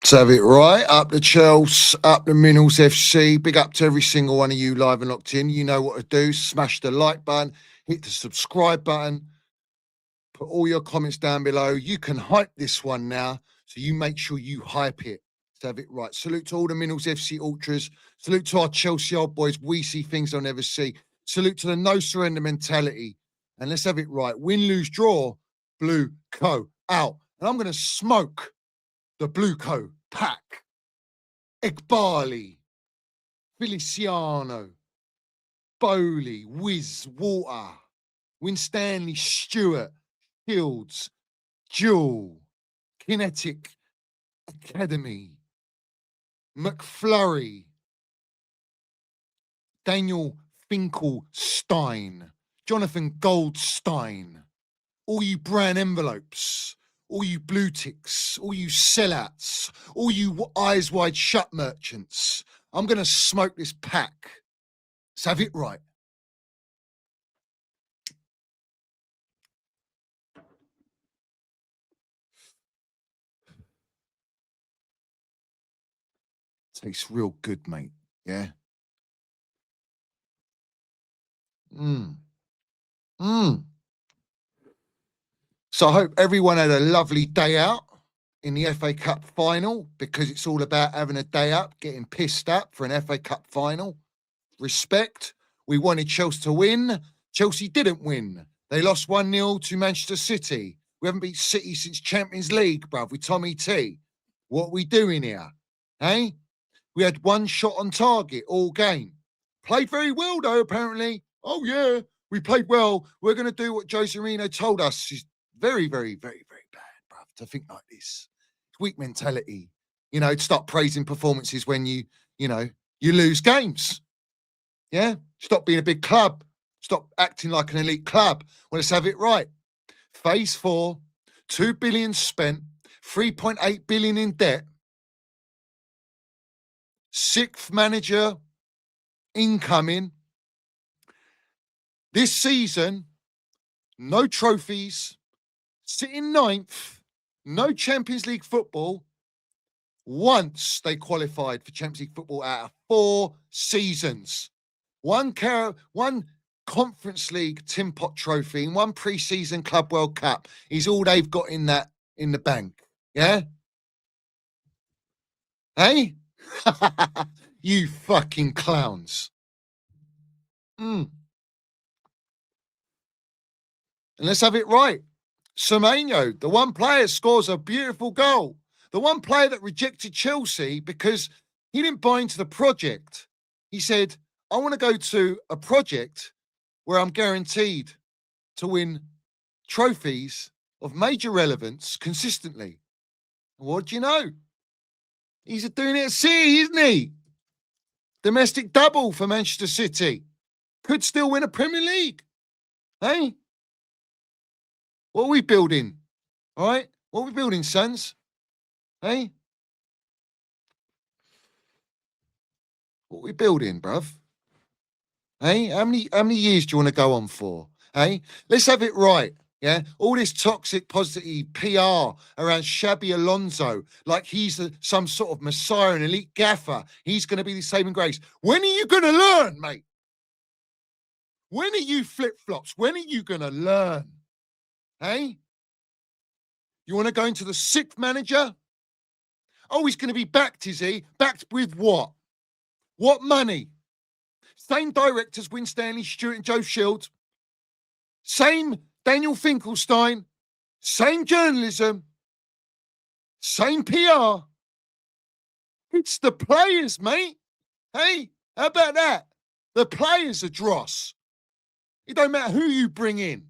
Let's have it right. Up the Chelsea, up the Minerals FC. Big up to every single one of you live and locked in. You know what to do. Smash the like button, hit the subscribe button, put all your comments down below. You can hype this one now, so you make sure you hype it. Let's have it right. Salute to all the Minerals FC Ultras. Salute to our Chelsea old boys. We see things they'll never see. Salute to the no surrender mentality. And let's have it right. Win, lose, draw. BlueCo out. And I'm going to smoke the BlueCo pack. Igbali, Feliciano, Bowley, Wiz, Water, Winstanley, Stewart, Fields, Jewel, Kinetic Academy, McFlurry, Daniel Finkelstein, Jonathan Goldstein, all you brown envelopes, all you blue ticks, all you sellouts, all you eyes wide shut merchants. I'm going to smoke this pack. Let's have it right. Tastes real good, mate. Yeah. So I hope everyone had a lovely day out in the FA Cup final, because it's all about having a day up, getting pissed up for an FA Cup final. Respect. We wanted Chelsea to win. Chelsea didn't win. They lost 1-0 to Manchester City. We haven't beat City since Champions League, bruv, with Tommy T. What are we doing here? Hey? We had one shot on target all game. Played very well, though, apparently. Oh, yeah, we played well. We're going to do what Jose Mourinho told us. Is very, very, very, very bad, bruv, to think like this. It's weak mentality. You know, to start praising performances when you lose games. Yeah? Stop being a big club. Stop acting like an elite club. Well, let's have it right. Phase 4, 2 billion spent, 3.8 billion in debt. 6th manager incoming. This season, no trophies, sitting 9th, no Champions League football. Once they qualified for Champions League football out of 4 seasons. One Conference League Tin Pot trophy and 1 pre-season Club World Cup is all they've got in the bank. Yeah? Hey? You fucking clowns. And let's have it right. Semenyo, the one player, scores a beautiful goal. The one player that rejected Chelsea because he didn't buy into the project. He said, I want to go to a project where I'm guaranteed to win trophies of major relevance consistently. What do you know? He's doing it at City, isn't he? Domestic double for Manchester City. Could still win a Premier League. Hey? What are we building? All right? What are we building, sons? Hey? What are we building, bruv? Hey? How many years do you want to go on for? Hey? Let's have it right. Yeah, all this toxic positive PR around Xabi Alonso, like he's some sort of messiah, an elite gaffer. He's going to be the saving grace. When are you going to learn, mate? When are you flip-flops? When are you going to learn? Hey? You want to go into the 6th manager? Oh, he's going to be backed, is he? Backed with what? What money? Same directors, Winstanley, Stewart and Joe Shields. Same Daniel Finkelstein, same journalism, same PR. It's the players, mate. Hey, how about that? The players are dross. It don't matter who you bring in.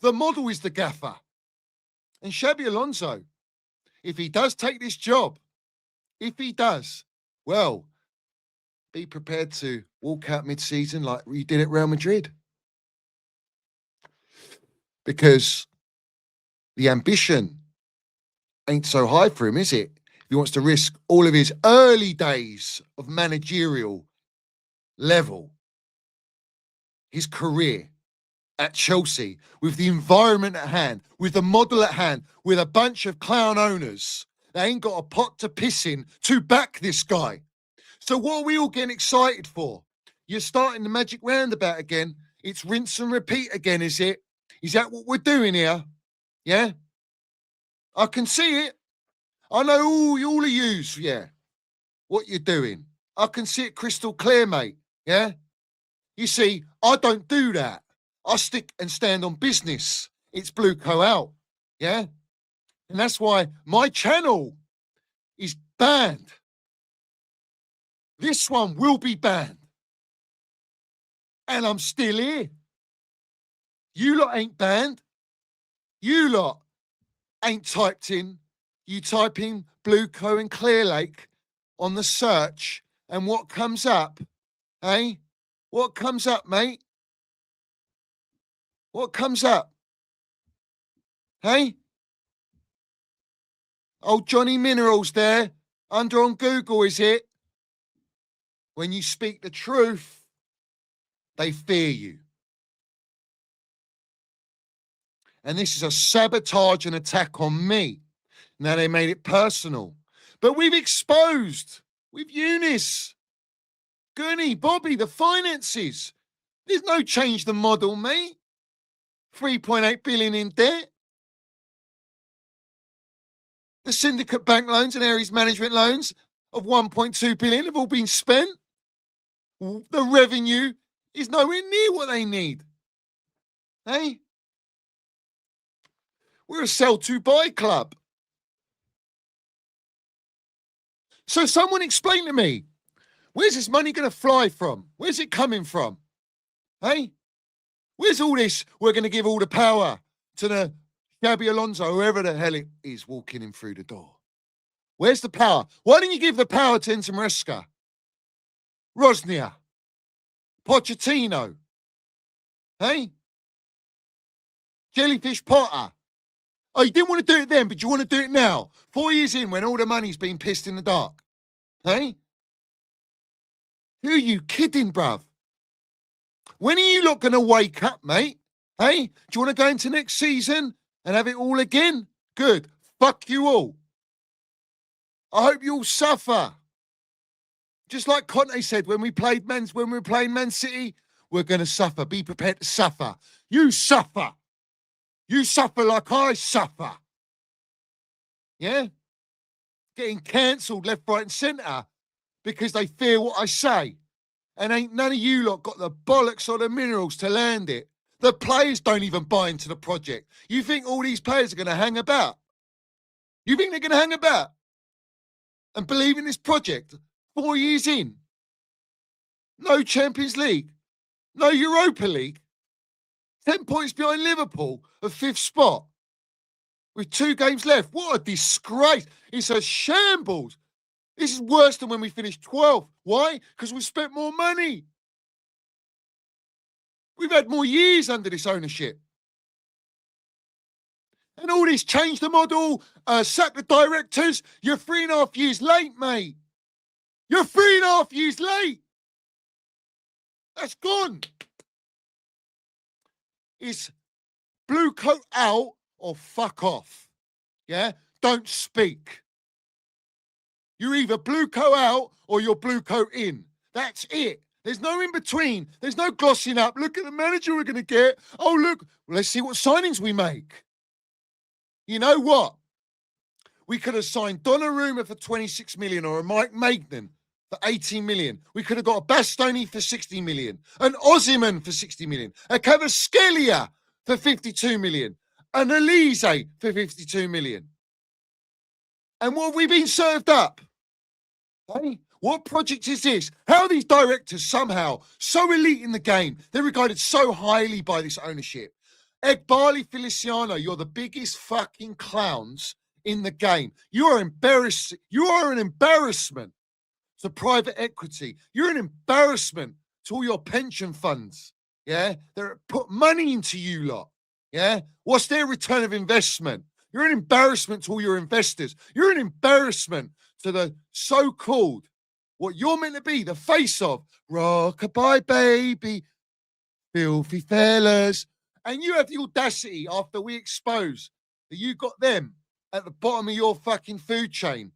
The model is the gaffer. And Xabi Alonso, if he does take this job, if he does, well, be prepared to walk out mid-season like you did at Real Madrid. Because the ambition ain't so high for him, is it? He wants to risk all of his early days of managerial level, his career at Chelsea, with the environment at hand, with the model at hand, with a bunch of clown owners They ain't got a pot to piss in to back this guy. So what are we all getting excited for? You're starting the magic roundabout again. It's rinse and repeat again, is it? Is that what we're doing here? Yeah? I can see it. I know all of yous, yeah, what you're doing. I can see it crystal clear, mate. Yeah? You see, I don't do that. I stick and stand on business. It's BlueCo out. Yeah? And that's why my channel is banned. This one will be banned. And I'm still here. You lot ain't banned. You lot ain't typed in. You type in BlueCo and Clear Lake on the search, and what comes up? Hey? What comes up, mate? What comes up? Hey? Old Johnny Minerals there, under on Google, is it? When you speak the truth, they fear you. And this is a sabotage and attack on me. Now they made it personal. But we've exposed, with Eunice, Gunny, Bobby, the finances. There's no change the model, mate. 3.8 billion in debt. The syndicate bank loans and Aries management loans of 1.2 billion have all been spent. The revenue is nowhere near what they need. Hey? We're a sell to buy club. So someone explain to me, where's this money going to fly from? Where's it coming from? Hey? Where's all this? We're going to give all the power to the Gabby Alonso, whoever the hell it is walking in through the door. Where's the power? Why don't you give the power to Enzo Maresca, Rosnia, Pochettino? Hey? Jellyfish Potter. Oh, you didn't want to do it then, but you want to do it now. 4 years in when all the money's been pissed in the dark. Hey? Who are you kidding, bruv? When are you lot going to wake up, mate? Hey? Do you want to go into next season and have it all again? Good. Fuck you all. I hope you all suffer. Just like Conte said when we were playing Man City, we're going to suffer. Be prepared to suffer. You suffer. You suffer like I suffer. Yeah? Getting cancelled left, right, and centre because they fear what I say. And ain't none of you lot got the bollocks or the minerals to land it. The players don't even buy into the project. You think all these players are going to hang about? You think they're going to hang about and believe in this project 4 years in? No Champions League. No Europa League. 10 points behind Liverpool at 5th spot with 2 games left. What a disgrace. It's a shambles. This is worse than when we finished 12th. Why? Because we spent more money. We've had more years under this ownership. And all this change the model, sack the directors. You're 3.5 years late, mate. You're 3.5 years late. That's gone. It's BlueCo out or fuck off. Yeah? Don't speak. You're either BlueCo out or you're BlueCo in. That's it. There's no in between. There's no glossing up. Look at the manager we're going to get. Oh, look. Well, let's see what signings we make. You know what? We could have signed Donnarumma for 26 million or a Mike Maignan for 18 million. We could have got a Bastoni for 60 million, an Osimhen for 60 million, a Kvaratskhelia for 52 million, an Elise for 52 million. And what have we been served up? Hey, what project is this? How are these directors somehow so elite in the game? They're regarded so highly by this ownership. Egbali Feliciano, you're the biggest fucking clowns in the game. You are embarrassing. You are an embarrassment to private equity. You're an embarrassment to all your pension funds. Yeah, they're put money into you lot. Yeah, what's their return of investment? You're an embarrassment to all your investors. You're an embarrassment to the so-called, what you're meant to be, the face of rockabye baby, filthy fellas. And you have the audacity after we expose that you got them at the bottom of your fucking food chain,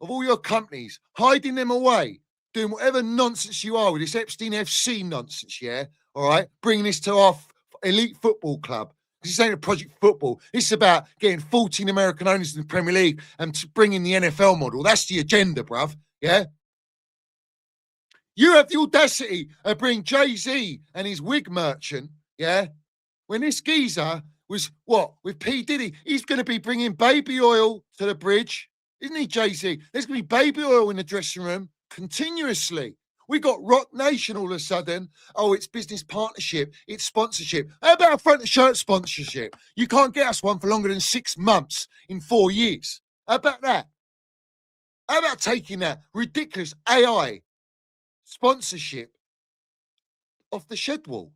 of all your companies, hiding them away, doing whatever nonsense you are with this Epstein FC nonsense, yeah? All right? Bringing this to our elite football club. This ain't a project football. This is about getting 14 American owners in the Premier League and bringing the NFL model. That's the agenda, bruv. Yeah? You have the audacity of bringing Jay-Z and his wig merchant, yeah? When this geezer was, what, with P. Diddy, he's going to be bringing baby oil to the bridge. Isn't he, Jay-Z? There's going to be baby oil in the dressing room continuously. We got Rock Nation all of a sudden. Oh, it's business partnership. It's sponsorship. How about a front of shirt sponsorship? You can't get us one for longer than 6 months in 4 years. How about that? How about taking that ridiculous AI sponsorship off the shed wall?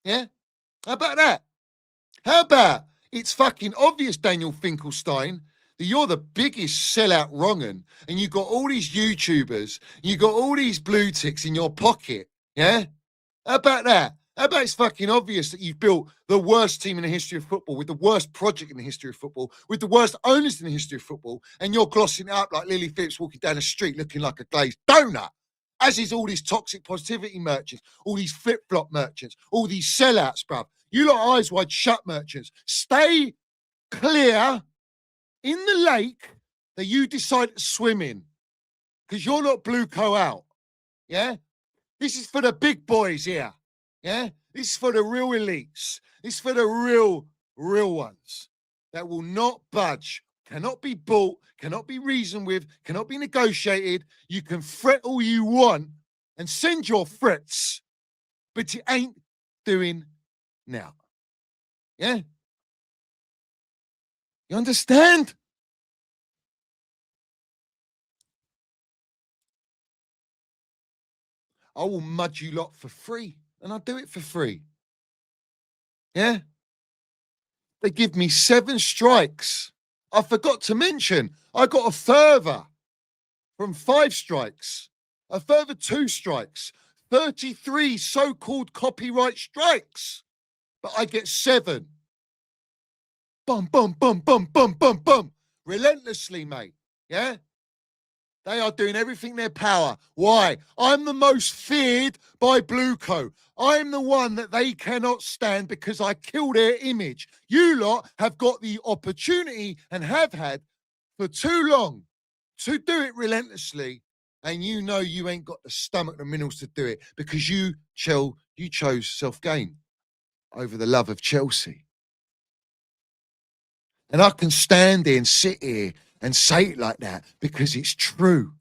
Yeah? How about that? How about it's fucking obvious, Daniel Finkelstein, that you're the biggest sellout wrong'un, and you've got all these YouTubers, you got all these blue ticks in your pocket, yeah? How about that? How about it's fucking obvious that you've built the worst team in the history of football, with the worst project in the history of football, with the worst owners in the history of football, and you're glossing it up like Lily Phillips walking down the street looking like a glazed donut, as is all these toxic positivity merchants, all these flip-flop merchants, all these sellouts, bruv. You lot eyes wide shut merchants. Stay clear in the lake that you decide to swim in, because you're not BlueCo out. Yeah? This is for the big boys here. Yeah? This is for the real elites. This is for the real ones that will not budge, cannot be bought, cannot be reasoned with, cannot be negotiated. You can fret all you want and send your threats, but you ain't doing now. Yeah? You understand? I will mud you lot for free, and I'll do it for free. Yeah? They give me 7 strikes. I forgot to mention, I got a further from 5 strikes, a further 2 strikes, 33 so-called copyright strikes, but I get 7. Bum, bum, bum, bum, bum, bum, bum. Relentlessly, mate. Yeah? They are doing everything in their power. Why? I'm the most feared by BlueCo. I'm the one that they cannot stand because I kill their image. You lot have got the opportunity and have had for too long to do it relentlessly, and you know you ain't got the stomach and minerals to do it because you chose self-gain over the love of Chelsea. And I can stand here and sit here and say it like that because it's true.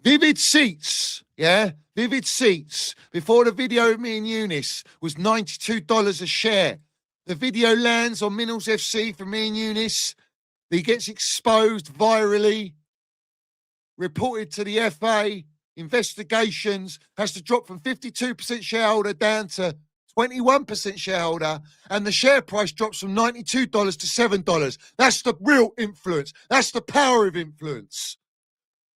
Vivid Seats, yeah? Vivid Seats, before the video of me and Eunice, was $92 a share. The video lands on Minerals FC for me and Eunice. He gets exposed virally, reported to the FA, investigations, has to drop from 52% shareholder down to 21% shareholder, and the share price drops from $92 to $7. That's the real influence. That's the power of influence.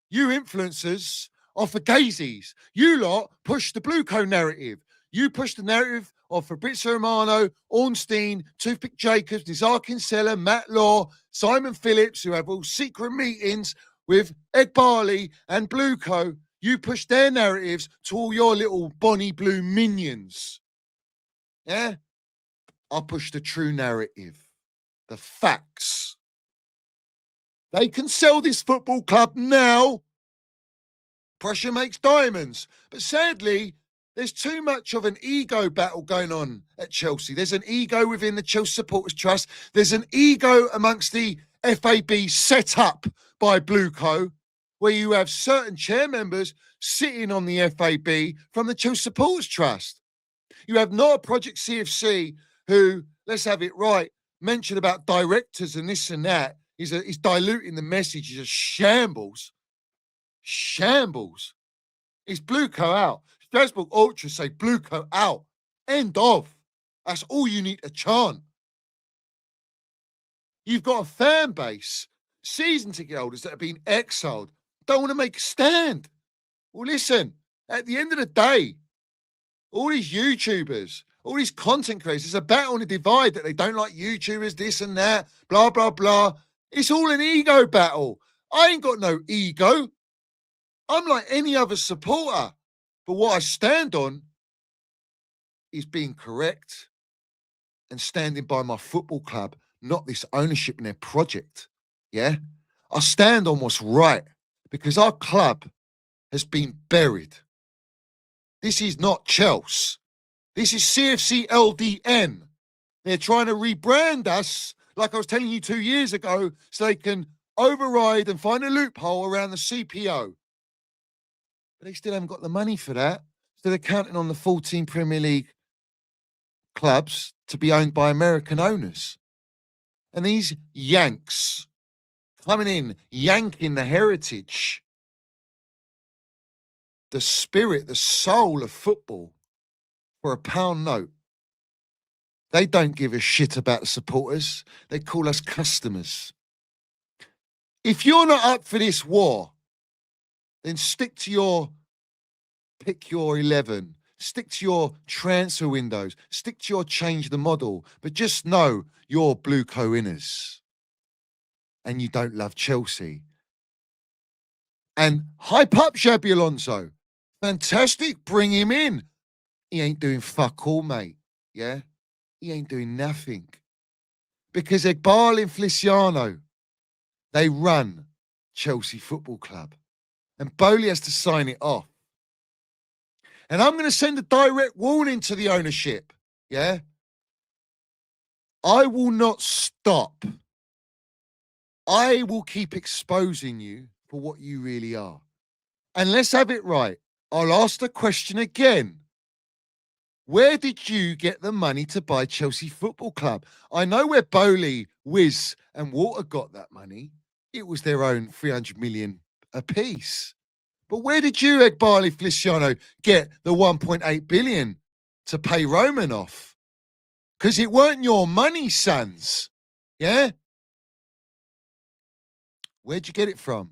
You influencers are for gazies. You lot push the BlueCo narrative. You push the narrative of Fabrizio Romano, Ornstein, Toothpick Jacobs, Nizar Kinsella, Matt Law, Simon Phillips, who have all secret meetings with Ed Barley and BlueCo. You push their narratives to all your little Bonnie Blue minions. Yeah? I'll push the true narrative, the facts. They can sell this football club now. Pressure makes diamonds. But sadly, there's too much of an ego battle going on at Chelsea. There's an ego within the Chelsea Supporters Trust. There's an ego amongst the FAB set up by BlueCo, where you have certain chair members sitting on the FAB from the Chelsea Supporters Trust. You have not Project CFC who, let's have it right, mentioned about directors and this and that. He's diluting the message. He's a shambles. Shambles. Is BlueCo out? Strasbourg Ultras say BlueCo out. End of. That's all you need to chant. You've got a fan base, season ticket holders that have been exiled, don't want to make a stand. Well, listen, at the end of the day, all these YouTubers All these content creators, it's a battle on the divide that they don't like YouTubers, this and that, blah, blah, blah. It's all an ego battle. I ain't got no ego. I'm like any other supporter. But what I stand on is being correct and standing by my football club, not this ownership in their project. Yeah? I stand on what's right because our club has been buried. This is not Chelsea. This is CFC LDN. They're trying to rebrand us, like I was telling you 2 years ago, so they can override and find a loophole around the CPO. But they still haven't got the money for that. So they're counting on the 14 Premier League clubs to be owned by American owners. And these Yanks coming in, yanking the heritage, the spirit, the soul of football for a pound note. They don't give a shit about the supporters. They call us customers. If you're not up for this war, then pick your 11, stick to your transfer windows, stick to your change the model, but just know you're BlueCo winners and you don't love Chelsea. And hype up Xabi Alonso. Fantastic, bring him in. He ain't doing fuck all, mate, yeah? He ain't doing nothing. Because Egbal and Feliciano, they run Chelsea Football Club. And Bowley has to sign it off. And I'm going to send a direct warning to the ownership, yeah? I will not stop. I will keep exposing you for what you really are. And let's have it right. I'll ask the question again. Where did you get the money to buy Chelsea Football Club? I know where Bowley, Wiz and Walter got that money. It was their own 300 million apiece. But where did you, Egbali Feliciano, get the 1.8 billion to pay Roman off? Because it weren't your money, sons. Yeah? Where'd you get it from?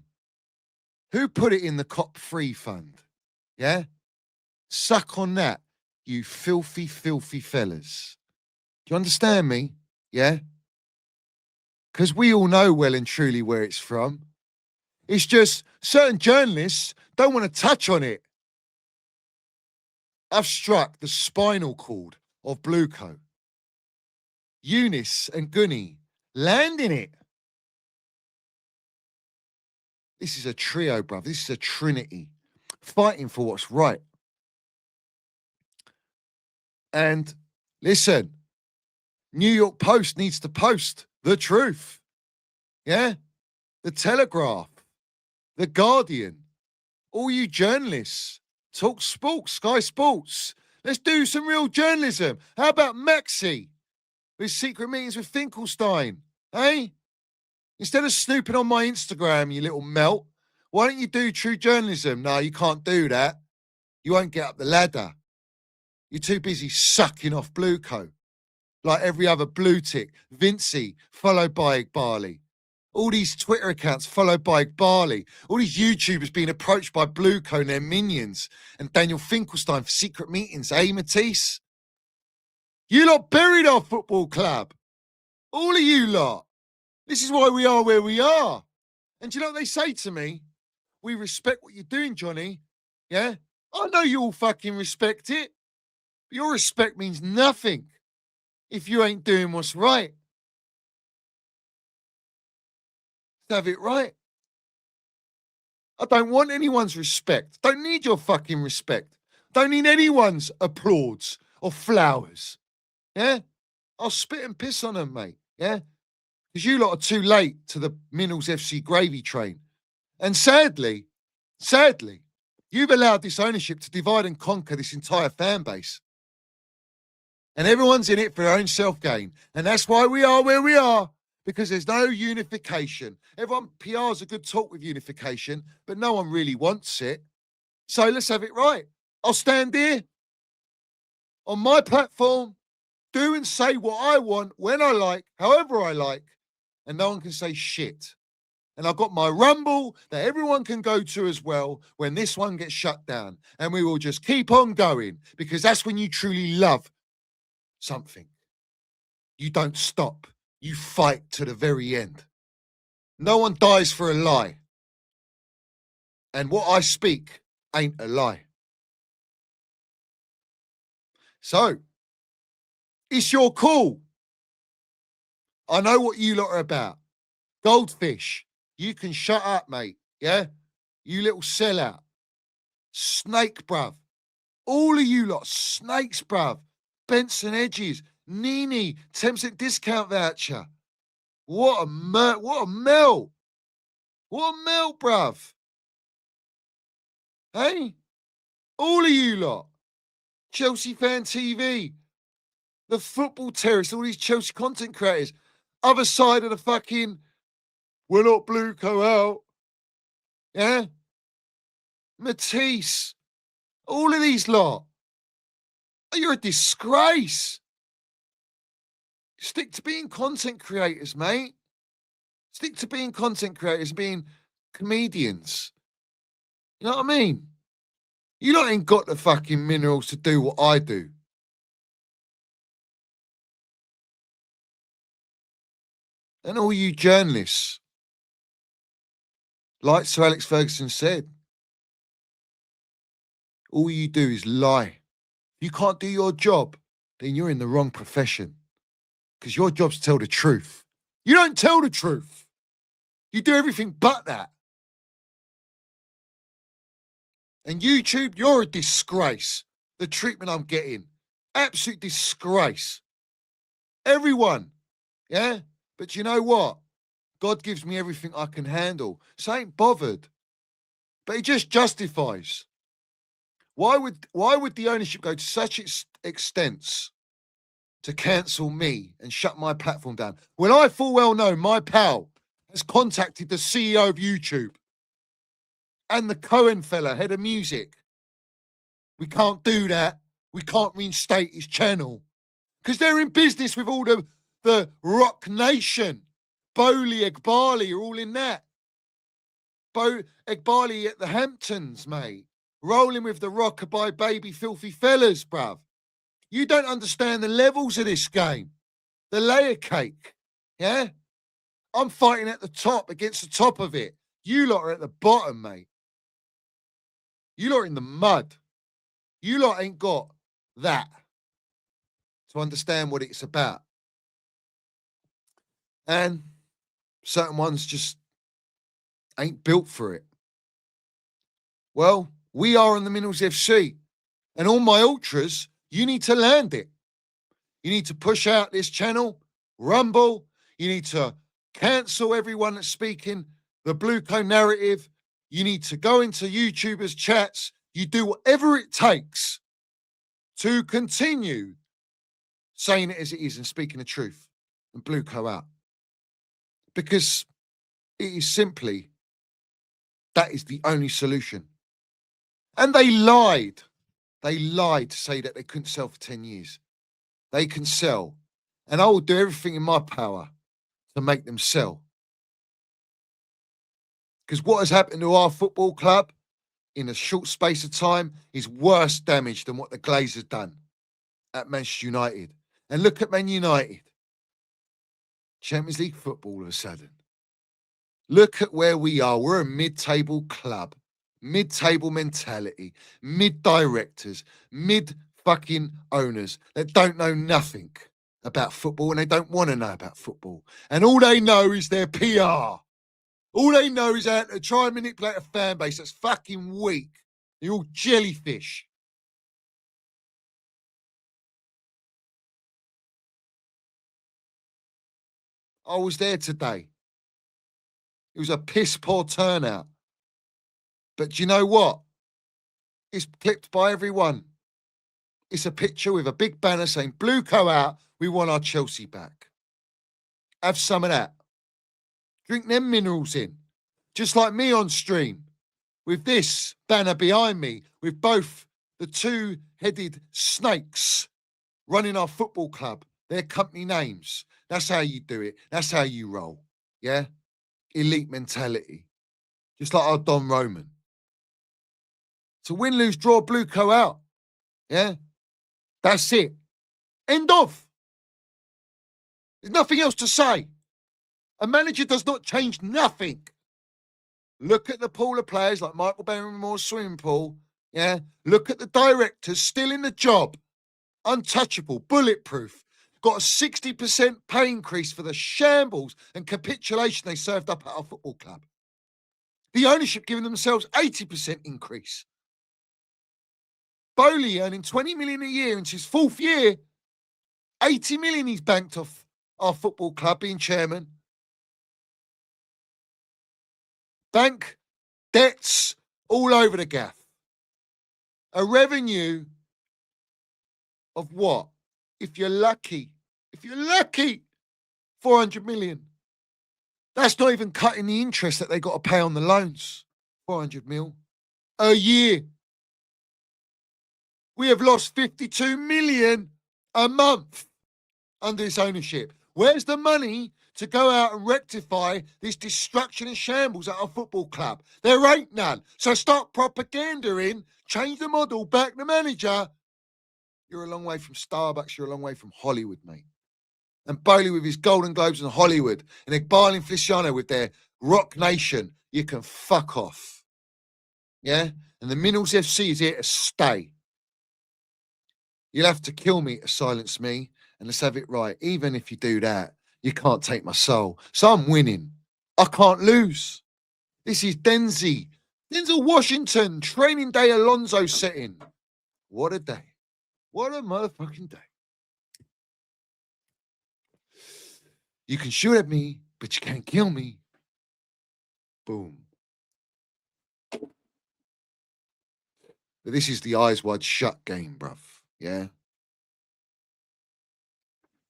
Who put it in the COP3 fund? Yeah? Suck on that, you filthy, filthy fellas. Do you understand me? Yeah? Because we all know well and truly where it's from. It's just certain journalists don't want to touch on it. I've struck the spinal cord of BlueCo. Eunice and Gunny landing it. This is a trio, bruv. This is a trinity fighting for what's right. And listen, New York Post needs to post the truth. Yeah? The Telegraph, The Guardian, all you journalists, Talk Sports, Sky Sports. Let's do some real journalism. How about Maxi with secret meetings with Finkelstein? Hey? Instead of snooping on my Instagram, you little melt, why don't you do true journalism? No, you can't do that. You won't get up the ladder. You're too busy sucking off BlueCo. Like every other blue tick. Vincey, followed by Igbali. All these Twitter accounts followed by Igbali. All these YouTubers being approached by BlueCo and their minions. And Daniel Finkelstein for secret meetings. Eh, Matisse? You lot buried our football club. All of you lot. This is why we are where we are. And do you know what they say to me? We respect what you're doing, Johnny. Yeah? I know you all fucking respect it. But your respect means nothing if you ain't doing what's right. Have it right. I don't want anyone's respect. Don't need your fucking respect. Don't need anyone's applause or flowers. Yeah? I'll spit and piss on them, mate. Yeah? Because you lot are too late to the Minnals FC gravy train. And sadly, you've allowed this ownership to divide and conquer this entire fan base. And everyone's in it for their own self-gain. And that's why we are where we are, because there's no unification. Everyone, PR's a good talk with unification, but no one really wants it. So let's have it right. I'll stand here on my platform, do and say what I want, when I like, however I like, and no one can say shit. And I've got my Rumble that everyone can go to as well when this one gets shut down. And we will just keep on going, because that's when you truly love something, you don't stop. You fight to the very end. No one dies for a lie. And what I speak ain't a lie. So, it's your call. I know what you lot are about. Goldfish, you can shut up, mate. Yeah? You little sellout. Snake, bruv. All of you lot, snakes, bruv. Benson Edges, Nini, 10% discount voucher. What a melt. What a melt. What a melt, bruv. Hey? All of you lot. Chelsea Fan TV. The Football Terrace, all these Chelsea content creators. Other side of the fucking, we're not BlueCo out. Yeah? Matisse. All of these lot. You're a disgrace. Stick to being content creators, mate. Stick to being content creators, being comedians. You know what I mean? You lot ain't got the fucking minerals to do what I do. And all you journalists, like Sir Alex Ferguson said, all you do is lie. If you can't do your job, then you're in the wrong profession. Because your job's to tell the truth. You don't tell the truth. You do everything but that. And YouTube, you're a disgrace. The treatment I'm getting, absolute disgrace. Everyone, yeah? But you know what? God gives me everything I can handle. So I ain't bothered. But it just justifies. Why would the ownership go to such extents to cancel me and shut my platform down when I full well know my pal has contacted the CEO of YouTube and the Cohen fella, head of music? We can't do that. We can't reinstate his channel because they're in business with all the Rock Nation. Bowley, Egbali are all in that. Egbali at the Hamptons, mate. Rolling with the Rockabye baby filthy fellas, bruv. You don't understand the levels of this game. The layer cake, yeah? I'm fighting at the top against the top of it. You lot are at the bottom, mate. You lot are in the mud. You lot ain't got that to understand what it's about. And certain ones just ain't built for it. Well, we are on the Minerals FC. And all my ultras, you need to land it. You need to push out this channel, Rumble. You need to cancel everyone that's speaking the BlueCo narrative. You need to go into YouTubers' chats. You do whatever it takes to continue saying it as it is and speaking the truth and BlueCo out. Because it is simply, that is the only solution. And they lied. They lied to say that they couldn't sell for 10 years. They can sell. And I will do everything in my power to make them sell. Because what has happened to our football club in a short space of time is worse damage than what the Glazers done at Manchester United. And look at Man United. Champions League football all of a sudden. Look at where we are. We're a mid-table club. Mid-table mentality. Mid-directors. Mid-fucking owners that don't know nothing about football and they don't want to know about football. And all they know is their PR. All they know is how to try and manipulate a fan base that's fucking weak. They're all jellyfish. I was there today. It was a piss poor turnout. But do you know what? It's clipped by everyone. It's a picture with a big banner saying, BlueCo out, we want our Chelsea back. Have some of that. Drink them minerals in. Just like me on stream. With this banner behind me, with both the two-headed snakes running our football club, their company names. That's how you do it. That's how you roll. Yeah? Elite mentality. Just like our Don Roman. So win, lose, draw, BlueCo out. Yeah? That's it. End of. There's nothing else to say. A manager does not change nothing. Look at the pool of players like Michael Barrymore's swimming pool. Yeah. Look at the directors still in the job. Untouchable, bulletproof. Got a 60% pay increase for the shambles and capitulation they served up at our football club. The ownership giving themselves 80% increase. Bowley earning 20 million a year into his fourth year. 80 million he's banked off our football club being chairman. Bank debts all over the gaff. A revenue of what? If you're lucky, 400 million. That's not even cutting the interest that they got to pay on the loans. 400 mil a year. We have lost 52 million a month under this ownership. Where's the money to go out and rectify this destruction and shambles at our football club? There ain't none. So start propagandaing, change the model, back the manager. You're a long way from Starbucks. You're a long way from Hollywood, mate. And Bowley with his Golden Globes and Hollywood, and Iqbal and Feliciano with their Rock Nation, you can fuck off. Yeah? And the Minerals FC is here to stay. You'll have to kill me to silence me, and let's have it right. Even if you do that, you can't take my soul. So I'm winning. I can't lose. This is Denzel Washington, training day Alonso setting. What a day. What a motherfucking day. You can shoot at me, but you can't kill me. Boom. But this is the eyes wide shut game, bruv. Yeah.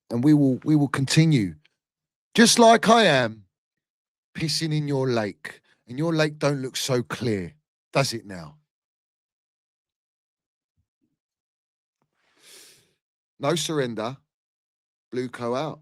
And we will continue. Just like I am pissing in your lake. And your lake don't look so clear, does it now? No surrender. BlueCo out.